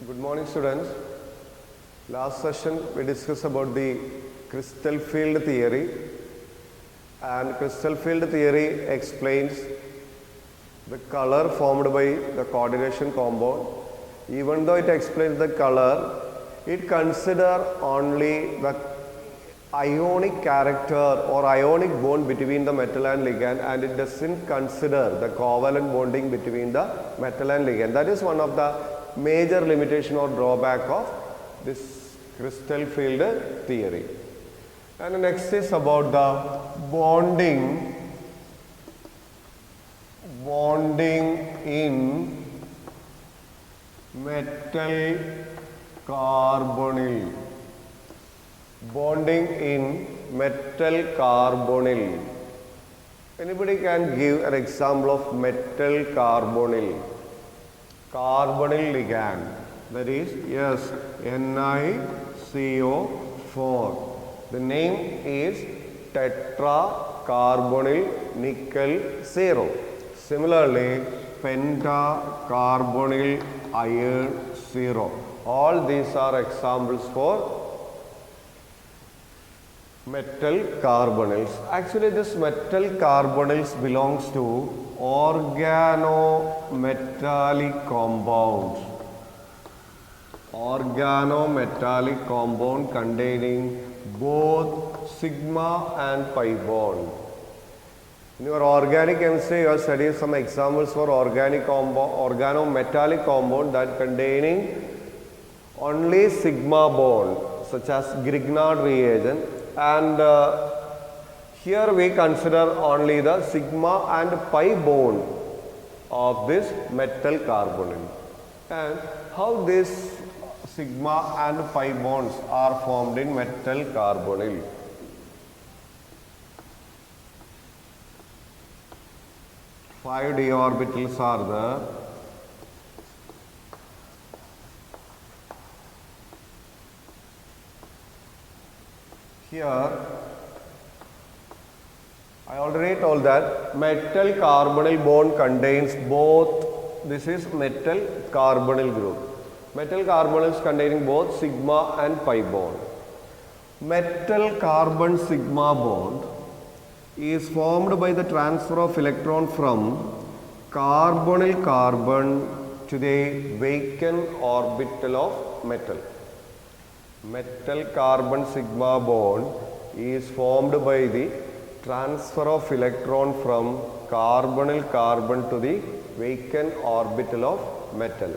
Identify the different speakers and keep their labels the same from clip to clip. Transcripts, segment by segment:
Speaker 1: Good morning, students. Last session we discussed about the crystal field theory, and crystal field theory explains the color formed by the coordination compound. Even though it explains the color, it considers only the ionic character or ionic bond between the metal and ligand, and it doesn't consider the covalent bonding between the metal and ligand. That is one of the major limitation or drawback of this crystal field theory. And next is about the bonding in metal carbonyl. Bonding in metal carbonyl. Anybody can give an example of metal carbonyl? Carbonyl ligand, that is, yes, NiCO4. The name is tetracarbonyl nickel 0. Similarly, pentacarbonyl iron 0. All these are examples for metal carbonyls. Actually, this metal carbonyls belongs to organometallic compounds. Organometallic compound containing both sigma and pi bond. In your organic chemistry, you have studied some examples for organic compound, organometallic compound that containing only sigma bond, such as Grignard reagent. And here we consider only the sigma and pi bond of this metal carbonyl. And how these sigma and pi bonds are formed in metal carbonyl. Five d orbitals are there. Here, I already told that metal carbonyl bond contains both. This is metal carbonyl group. Metal carbonyls containing both sigma and pi bond. Metal carbon sigma bond is formed by the transfer of electron from carbonyl carbon to the vacant orbital of metal. Metal carbon sigma bond is formed by the transfer of electron from carbonyl carbon to the vacant orbital of metal.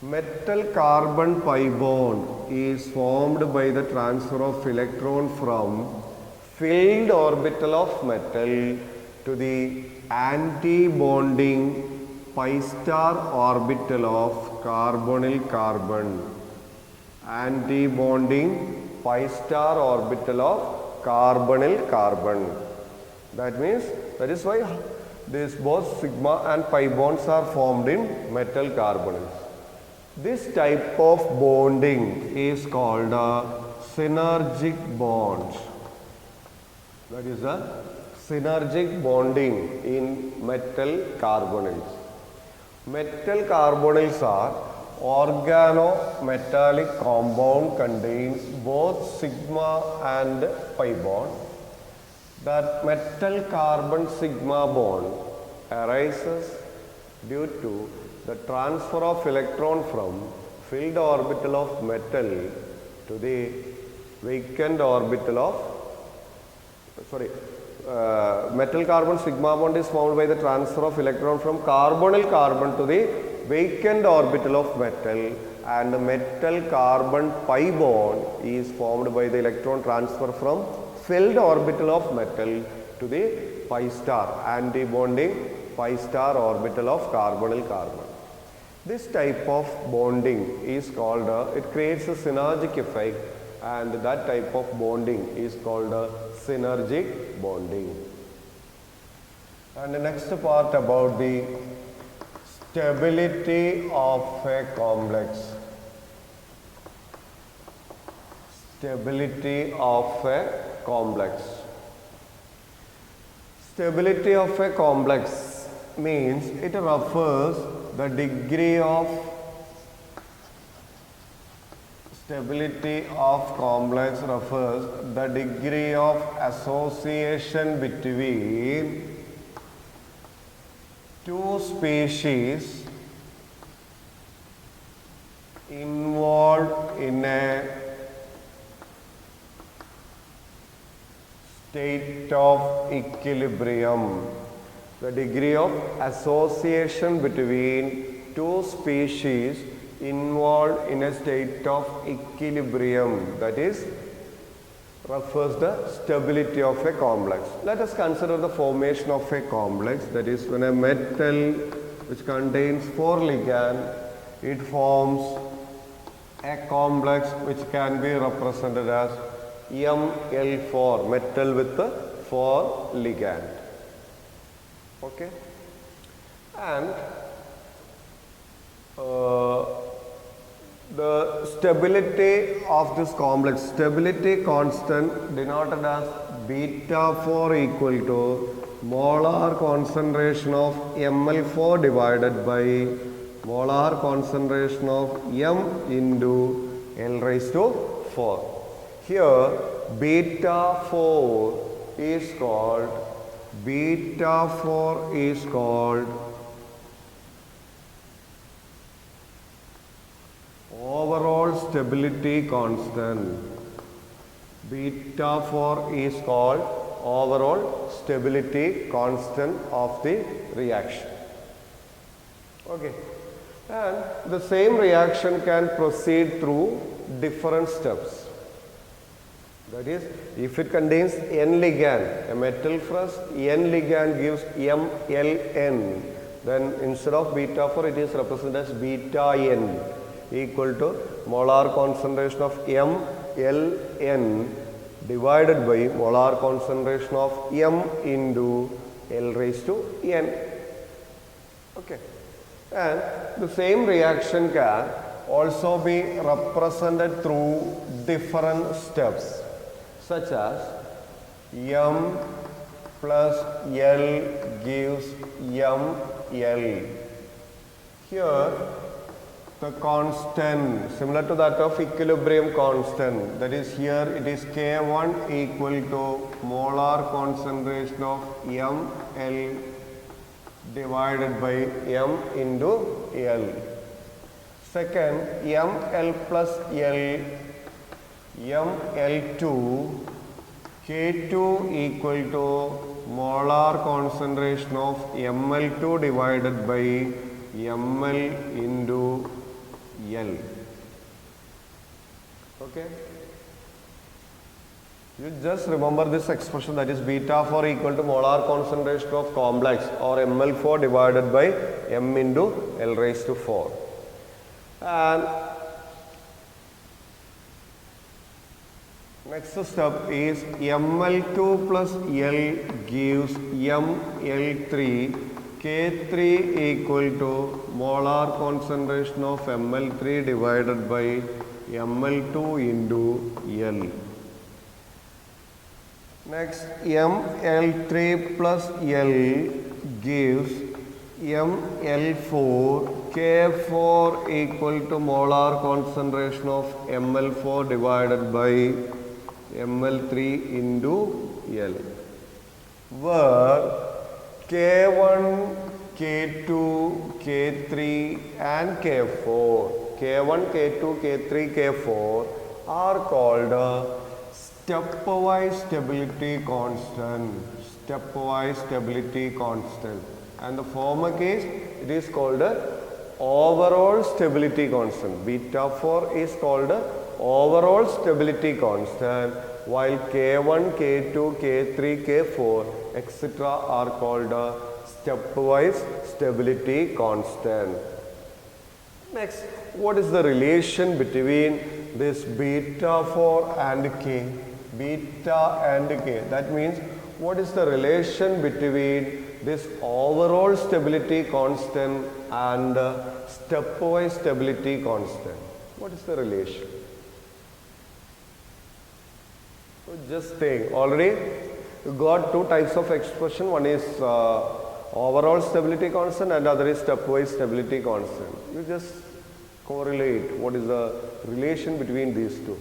Speaker 1: Metal carbon pi bond is formed by the transfer of electron from filled orbital of metal to the anti-bonding pi star orbital of carbonyl carbon. Anti-bonding pi star orbital of carbonyl carbon. That means, that is why these both sigma and pi bonds are formed in metal carbonyls. This type of bonding is called synergic bonds. That is a synergic bonding in metal carbonyls. Metal carbonyls are organometallic compound contains both sigma and pi bond. That metal carbon sigma bond arises due to the transfer of electron from filled orbital of metal to the vacant orbital of metal carbon sigma bond is formed by the transfer of electron from carbonyl carbon to the vacant orbital of metal, and the metal carbon pi bond is formed by the electron transfer from filled orbital of metal to the pi star, anti-bonding pi star orbital of carbonyl carbon. This type of bonding is called, it creates a synergic effect, and that type of bonding is called synergic bonding. And the next part about the stability of a complex. Stability of a complex. Stability of a complex means it refers the degree of Stability of complex refers the degree of association between two species involved in a state of equilibrium. The degree of association between two species involved in a state of equilibrium, that is, refers the stability of a complex. Let us consider the formation of a complex, that is, when a metal which contains 4 ligands, it forms a complex which can be represented as ML4, metal with 4 ligands. Okay, and the stability of this complex, stability constant denoted as beta 4 equal to molar concentration of Ml4 divided by molar concentration of M into L raised to 4. Here beta 4 is called overall stability constant. Beta 4 is called overall stability constant of the reaction. Okay, and the same reaction can proceed through different steps. That is, if it contains N ligand, a metal first N ligand gives MLN, then instead of beta 4 it is represented as beta N equal to molar concentration of MLN divided by molar concentration of M into L raised to N. Okay, and the same reaction can also be represented through different steps, such as M plus L gives ML. Here the constant similar to that of equilibrium constant, that is, here it is K1 equal to molar concentration of ML divided by M into L. Second, ML plus L, ML2, K2 equal to molar concentration of ML2 divided by ML into L. Okay, you just remember this expression, that is beta 4 equal to molar concentration of complex, or ML4 divided by M into L raised to 4. And next step is ML2 plus L gives ML3, K3 equal to molar concentration of ML3 divided by ML2 into L. Next, ML3 plus L gives ML4, K4 equal to molar concentration of ML4 divided by ML3 into L, where K1, K2, K3 and K4, K1, K2, K3, K4 are called stepwise stability constant, and the former case it is called overall stability constant. Beta 4 is called overall stability constant, while K1, K2, K3, K4 etc. are called stepwise stability constant. Next, what is the relation between this beta 4 and K? Beta and K. That means, what is the relation between this overall stability constant and stepwise stability constant? What is the relation? So just think, already you got two types of expression. One is overall stability constant and other is stepwise stability constant. You just correlate? What is the relation between these two?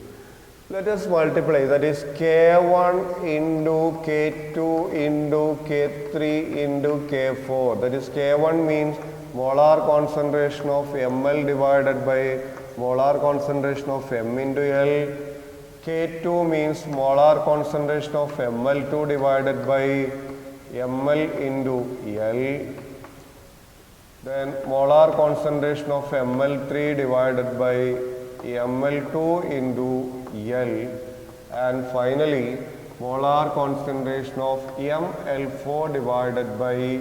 Speaker 1: Let us multiply, that is K1 into K2 into K3 into K4. That is K1 means molar concentration of ml divided by molar concentration of m into L. K2 means molar concentration of ml2 divided by ml into L. Then molar concentration of ml3 divided by ml2 into L, and finally molar concentration of ml4 divided by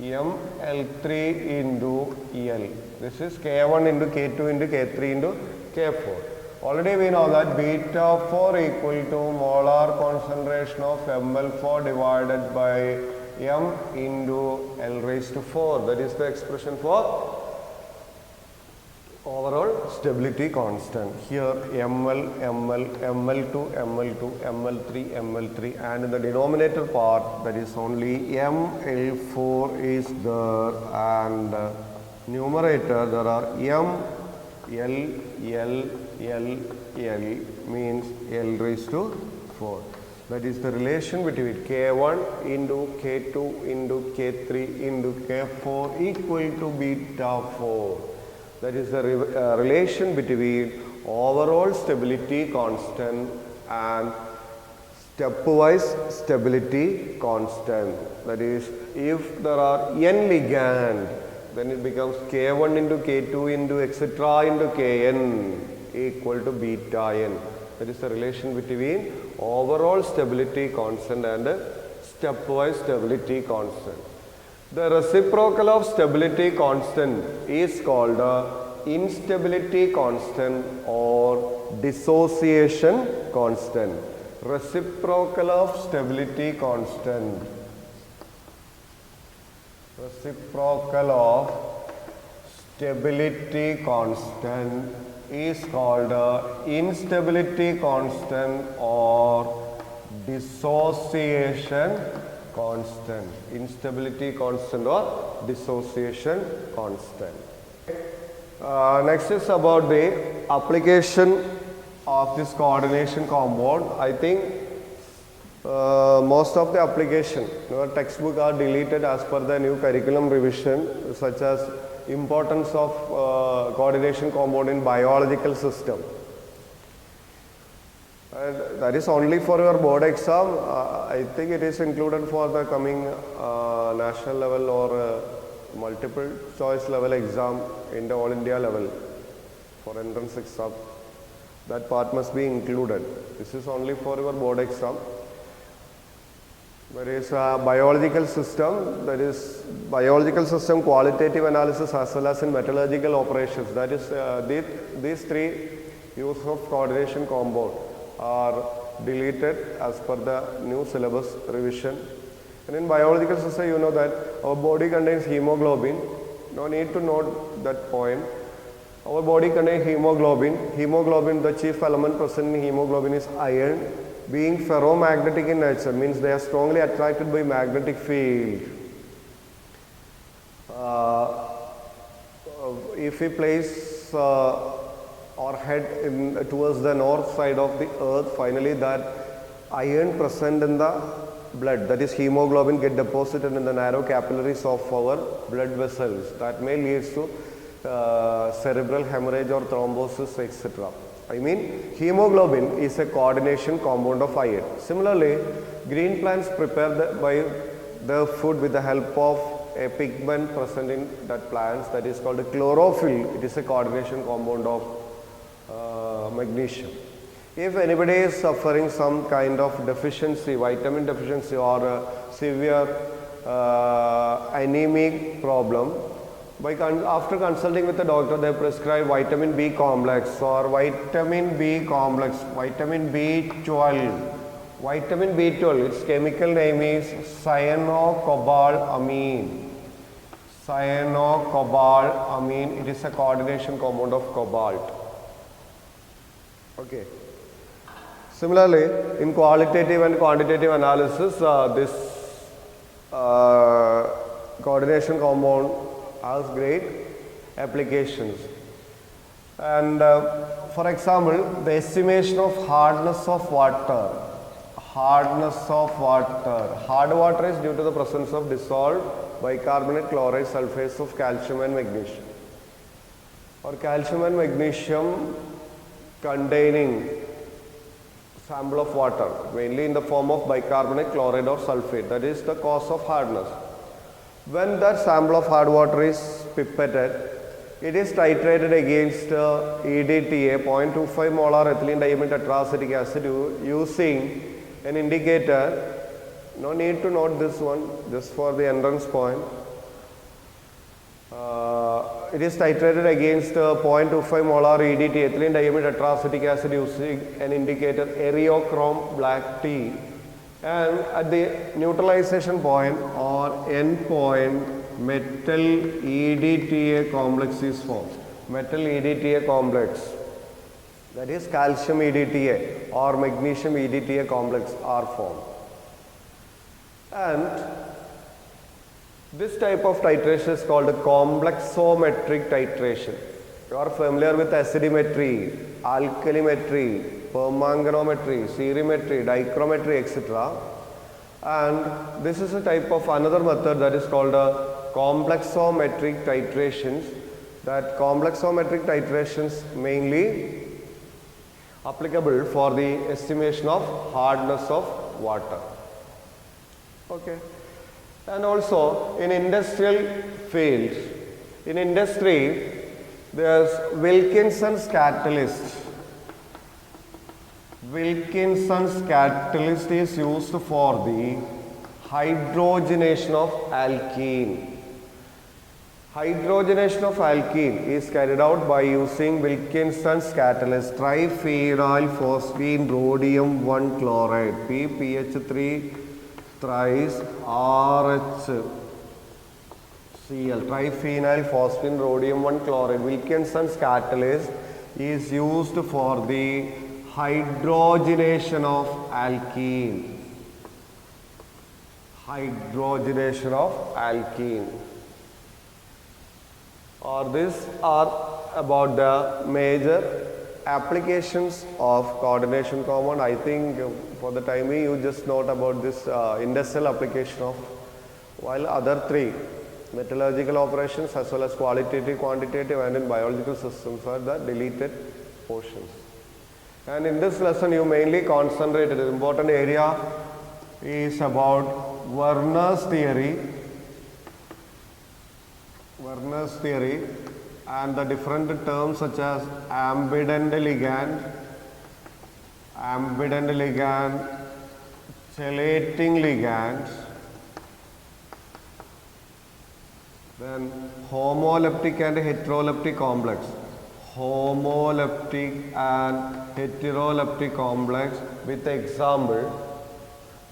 Speaker 1: ml3 into L. This is K1 into K2 into K3 into K4. Already we know that beta 4 equal to molar concentration of ml4 divided by m into L raised to 4. That is the expression for overall stability constant. Here ml, ml, ml2, ml2, ml3, ml3, and in the denominator part that is only ml4 is there, and numerator there are m, L means L raised to 4. That is the relation between K1 into K2 into K3 into K4 equal to beta 4. That is the relation between overall stability constant and stepwise stability constant. That is, if there are n ligand, then it becomes K1 into K2 into etc. into Kn equal to beta n. That is the relation between overall stability constant and stepwise stability constant. The reciprocal of stability constant is called instability constant or dissociation constant. Reciprocal of stability constant. Reciprocal of stability constant is called instability constant or dissociation constant. Instability constant or dissociation constant. Next is about the application of this coordination compound. I think most of the application in our textbook are deleted as per the new curriculum revision, such as importance of coordination compound in biological system. And that is only for your board exam. I think it is included for the coming national level or multiple choice level exam in the all India level for entrance exam. That part must be included. This is only for your board exam. There is a biological system, that is biological system qualitative analysis as well as in metallurgical operations. That is these three use of coordination compound are deleted as per the new syllabus revision. And in biological system, you know that our body contains hemoglobin. No need to note that point. Our body contains hemoglobin. Hemoglobin, the chief element present in hemoglobin is iron. Being ferromagnetic in nature means they are strongly attracted by magnetic field. If we place our head towards the north side of the earth, finally that iron present in the blood, that is hemoglobin, get deposited in the narrow capillaries of our blood vessels. That may lead to cerebral hemorrhage or thrombosis, etc. I mean, hemoglobin is a coordination compound of iron. Similarly, green plants prepare the food with the help of a pigment present in that plants, that is called chlorophyll. It is a coordination compound of magnesium. If anybody is suffering some kind of deficiency, vitamin deficiency or severe anemic problem, after consulting with the doctor, they prescribe vitamin B complex or vitamin B complex, vitamin B12. Vitamin B12, its chemical name is cyanocobalamine. Cyanocobalamine, it is a coordination compound of cobalt. Okay. Similarly, in qualitative and quantitative analysis, this coordination compound has great applications. And for example, the estimation of hardness of water. Hardness of water. Hard water is due to the presence of dissolved bicarbonate, chloride, sulfates of calcium and magnesium. Or calcium and magnesium containing sample of water, mainly in the form of bicarbonate, chloride or sulfate. That is the cause of hardness. When that sample of hard water is pipetted, it is titrated against EDTA, 0.25 molar ethylene diamine tetraacetic acid using an indicator. No need to note this one, just for the entrance point. It is titrated against 0.25 molar EDTA, ethylene diamine tetraacetic acid using an indicator Eriochrome black tea. And at the neutralization point or end point, metal EDTA complex is formed. Metal EDTA complex, that is calcium EDTA or magnesium EDTA complex are formed. And this type of titration is called complexometric titration. You are familiar with acidimetry, alkalimetry, permanganometry, serimetry, dichrometry, etc. And this is a type of another method that is called complexometric titrations. That complexometric titrations mainly applicable for the estimation of hardness of water. Okay. And also in industrial fields, in industry, there's Wilkinson's catalyst. Wilkinson's catalyst is used for the hydrogenation of alkene. Hydrogenation of alkene is carried out by using Wilkinson's catalyst, triphenyl phosphine rhodium 1 chloride, PPH3 thrice RHCl, triphenyl phosphine rhodium 1 chloride. Wilkinson's catalyst is used for the hydrogenation of alkene. Hydrogenation of alkene. Or these are about the major applications of coordination compound. I think for the time being you just note about this industrial application of, while other three, metallurgical operations as well as qualitative, quantitative and in biological systems are the deleted portions. And in this lesson you mainly concentrated, the important area is about Werner's theory. Werner's theory and the different terms such as ambident ligand, chelating ligands, then homoleptic and heteroleptic complex. Homoleptic and heteroleptic complex with example.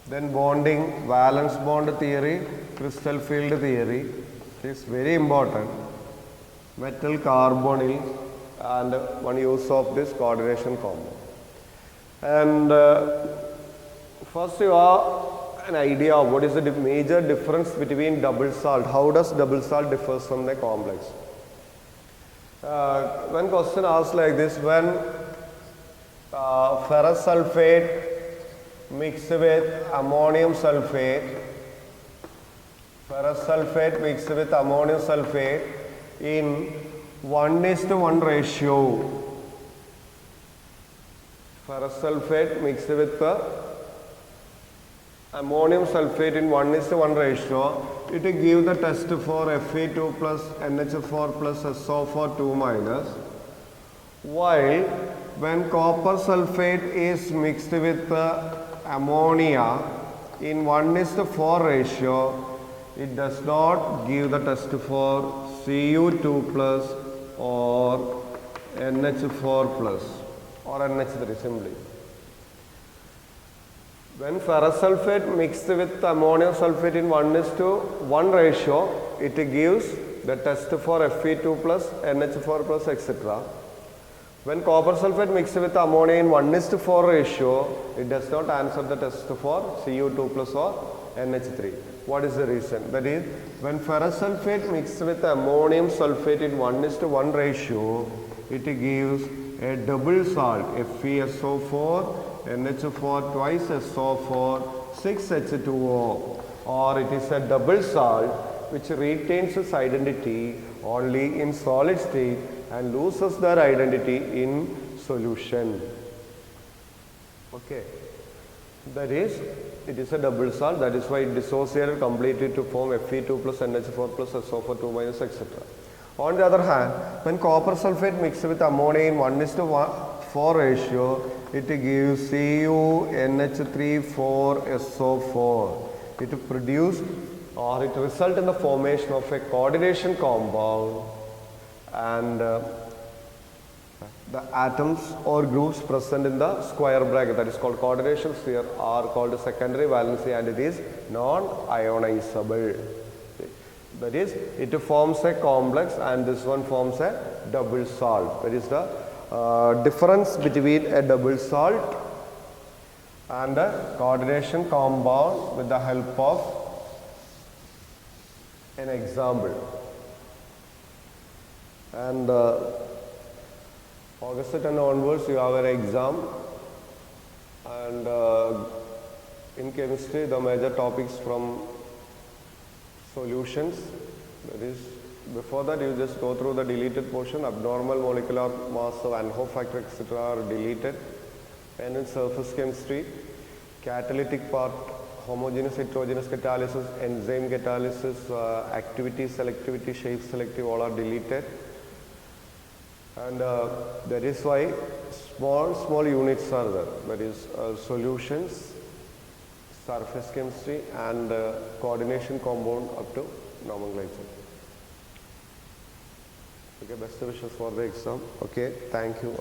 Speaker 1: Then bonding, valence bond theory, crystal field theory is very important. Metal carbonyl and one use of this coordination compound. And first you have an idea of what is the major difference between double salt. How does double salt differ from the complex? One question asked like this: when ferrous sulfate mixed with ammonium sulfate, ferrous sulfate mixed with ammonium sulfate in 1:1 ratio. Ferrous sulfate mixed with ammonium sulfate in 1:1 ratio, it will give the test for Fe2 plus NH4 plus SO4 2 minus. While when copper sulfate is mixed with ammonia in 1:4 ratio, it does not give the test for Cu2 plus or NH4 plus or NH3 simply. When ferrous sulfate mixed with ammonium sulfate in 1:1 ratio, it gives the test for Fe2 plus, NH4 plus, etc. When copper sulfate mixed with ammonia in 1:4 ratio, it does not answer the test for Cu2 plus or NH3. What is the reason? That is, when ferrous sulfate mixed with ammonium sulfate in 1:1 ratio, it gives a double salt FeSO4, NH4 twice SO4, 6H2O, or it is a double salt which retains its identity only in solid state and loses their identity in solution. Okay, that is, it is a double salt, that is why it dissociated completely to form Fe2 plus NH4 plus SO4 2 minus etc. On the other hand, when copper sulfate mixed with ammonia in 1:4 ratio, it gives CuNH3,4SO4. It produces or it results in the formation of a coordination compound, and the atoms or groups present in the square bracket, that is called coordination sphere, are called secondary valency, and it is non-ionizable. That is, it forms a complex and this one forms a double salt. That is the difference between a double salt and a coordination compound with the help of an example. And August 10 onwards you have an exam, and in chemistry the major topics from solutions, that is, before that you just go through the deleted portion. Abnormal molecular mass of Van Hoff factor etc. are deleted, and in surface chemistry, catalytic part, homogeneous heterogeneous catalysis, enzyme catalysis, activity, selectivity, shape selective, all are deleted. And that is why small units are there, that is solutions, surface chemistry, and coordination compound up to nomenclature. Okay, best wishes for the exam. Okay, thank you.